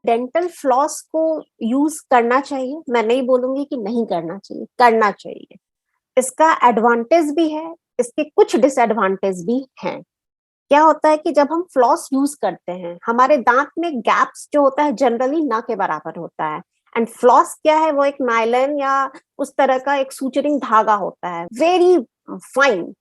Dental floss को use करना चाहिए, मैं नहीं बोलूंगी कि नहीं करना चाहिए, करना चाहिए। इसका एडवांटेज भी है, इसके कुछ डिसएडवांटेज भी हैं। क्या होता है कि जब हम फ्लॉस यूज करते हैं, हमारे दांत में गैप्स जो होता है जनरली ना के बराबर होता है। एंड फ्लॉस क्या है, वो एक नायलॉन या उस तरह का एक सूचरिंग धागा होता है, वेरी फाइन।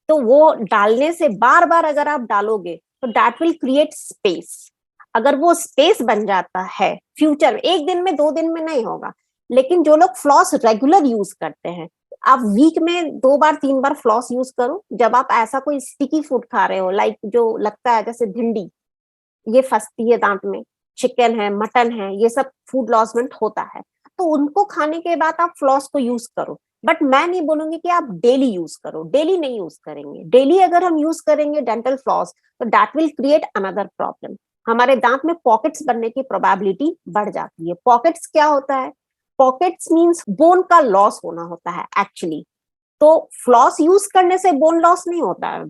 तो वो डालने से बार बार अगर आप डालोगे तो दैट विल क्रिएट स्पेस। अगर वो स्पेस बन जाता है फ्यूचर में, एक दिन में 2 दिन में नहीं होगा, लेकिन जो लोग फ्लॉस रेगुलर यूज करते हैं, आप वीक में 2 बार 3 बार फ्लॉस यूज करो। जब आप ऐसा कोई स्टिकी फूड खा रहे हो, लाइक जो लगता है जैसे भिंडी, ये फंसती है दांत में, चिकन है, मटन है, ये सब फूड लॉसमेंट होता है, तो उनको खाने के बाद आप फ्लॉस को यूज करो। बट मैं नहीं बोलूंगी कि आप डेली यूज करो, डेली नहीं यूज करेंगे। डेली अगर हम यूज करेंगे डेंटल फ्लॉस, तो that will create another problem. हमारे दांत में पॉकेट्स बनने की प्रोबेबिलिटी बढ़ जाती है। पॉकेट्स क्या होता है? पॉकेट्स मींस बोन का लॉस होना होता है एक्चुअली। तो फ्लॉस यूज करने से बोन लॉस नहीं होता है।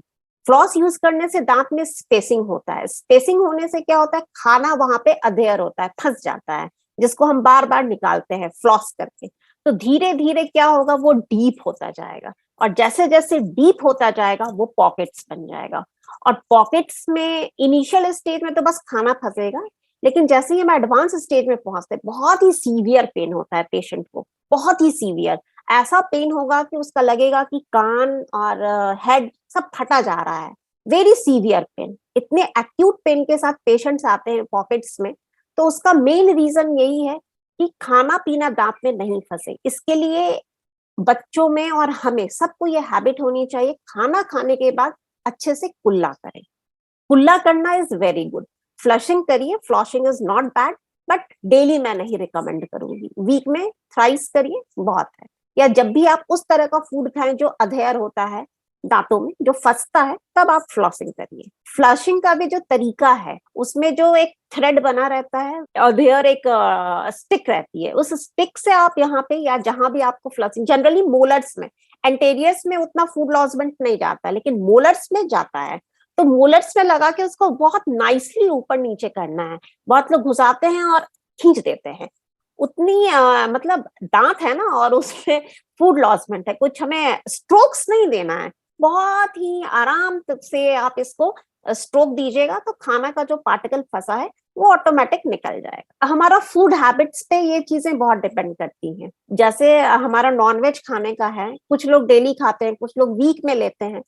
फ्लॉस यूज करने से दांत में स्पेसिंग होता है। स्पेसिंग होने से क्या होता है, खाना वहां पे अधेयर होता है, फंस जाता है, जिसको हम बार बार निकालते हैं फ्लॉस करके। तो धीरे धीरे क्या होगा, वो डीप होता जाएगा, और जैसे जैसे डीप होता जाएगा वो पॉकेट्स बन जाएगा। और पॉकेट्स में इनिशियल स्टेज में तो बस खाना फंसेगा, लेकिन जैसे ही हम एडवांस स्टेज में पहुंचते हैं, बहुत ही सीवियर पेन होता है पेशेंट को, बहुत ही सीवियर। ऐसा पेन होगा कि उसका लगेगा कि कान और हेड सब फटा जा रहा है। वेरी सीवियर पेन, इतने एक्यूट पेन के साथ पेशेंट्स आते हैं पॉकेट्स में। तो उसका मेन रीजन यही है कि खाना पीना दांत में नहीं फंसे। इसके लिए बच्चों में और हमें सबको ये हैबिट होनी चाहिए, खाना खाने के बाद अच्छे से कुल्ला करें। कुल्ला करना इज वेरी गुड। फ्लशिंग करिए, flossing is not bad, but daily मैं नहीं रिकमेंड करूंगी। वीक में थ्राइस करिए, बहुत है। या जब भी आप उस तरह का फूड खाएं जो अधेयर होता है दांतों में, जो फंसता है, तब आप फ्लॉसिंग करिए। फ्लशिंग का भी जो तरीका है, उसमें जो एक थ्रेड बना रहता है, अधेयर एक स्टिक रहती है, उस स्टिक से आप यहाँ पे या जहां भी आपको फ्लशिंग, जनरली मोलर्स में, एंटेरियर्स में उतना फूड लॉसमेंट नहीं जाता, लेकिन मोलर्स में जाता है। तो मोलर्स में लगा के उसको बहुत नाइसली ऊपर नीचे करना है। बहुत लोग घुसाते हैं और खींच देते हैं, उतनी मतलब दांत है ना, और उसमें फूड लॉसमेंट है, कुछ हमें स्ट्रोक्स नहीं देना है। बहुत ही आराम से आप इसको स्ट्रोक दीजिएगा, तो खाना का जो पार्टिकल फंसा है वो ऑटोमेटिक निकल जाएगा। हमारा फूड हैबिट्स पे ये चीजें बहुत डिपेंड करती हैं। जैसे हमारा नॉनवेज खाने का है, कुछ लोग डेली खाते हैं, कुछ लोग वीक में लेते हैं।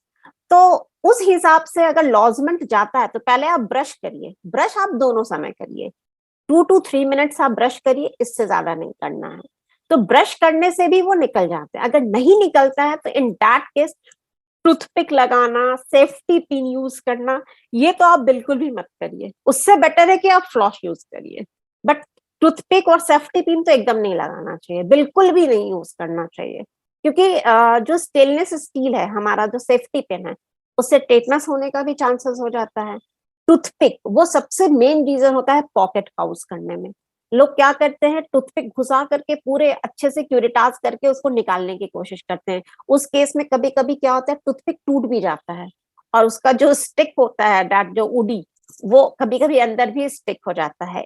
तो उस हिसाब से अगर लॉजमेंट जाता है तो पहले आप ब्रश करिए। ब्रश आप दोनों समय करिए, 2 to 3 मिनट्स आप ब्रश करिए, इससे ज्यादा नहीं करना है। तो ब्रश करने से भी वो निकल जाते हैं। अगर नहीं निकलता है तो इन दैट केस टूथपिक लगाना, सेफ्टी पिन यूज करना, ये तो आप बिल्कुल भी मत करिए। उससे बेटर है कि आप फ्लॉस यूज करिए, बट टूथपिक और सेफ्टी पिन तो एकदम नहीं लगाना चाहिए, बिल्कुल भी नहीं यूज करना चाहिए। क्योंकि जो स्टेनलेस स्टील है, हमारा जो सेफ्टी पिन है, उससे टेटनस होने का भी चांसेस हो जाता है। टूथपिक वो सबसे मेन रीजन होता है पॉकेट पाउच करने में। लोग क्या करते हैं, टूथपिक घुसा करके पूरे अच्छे से क्यूरिटाज करके उसको निकालने की कोशिश करते हैं। उस केस में कभी कभी क्या होता है, टूथपिक टूट भी जाता है, और उसका जो स्टिक होता है, दैट जो उडी, वो कभी कभी अंदर भी स्टिक हो जाता है।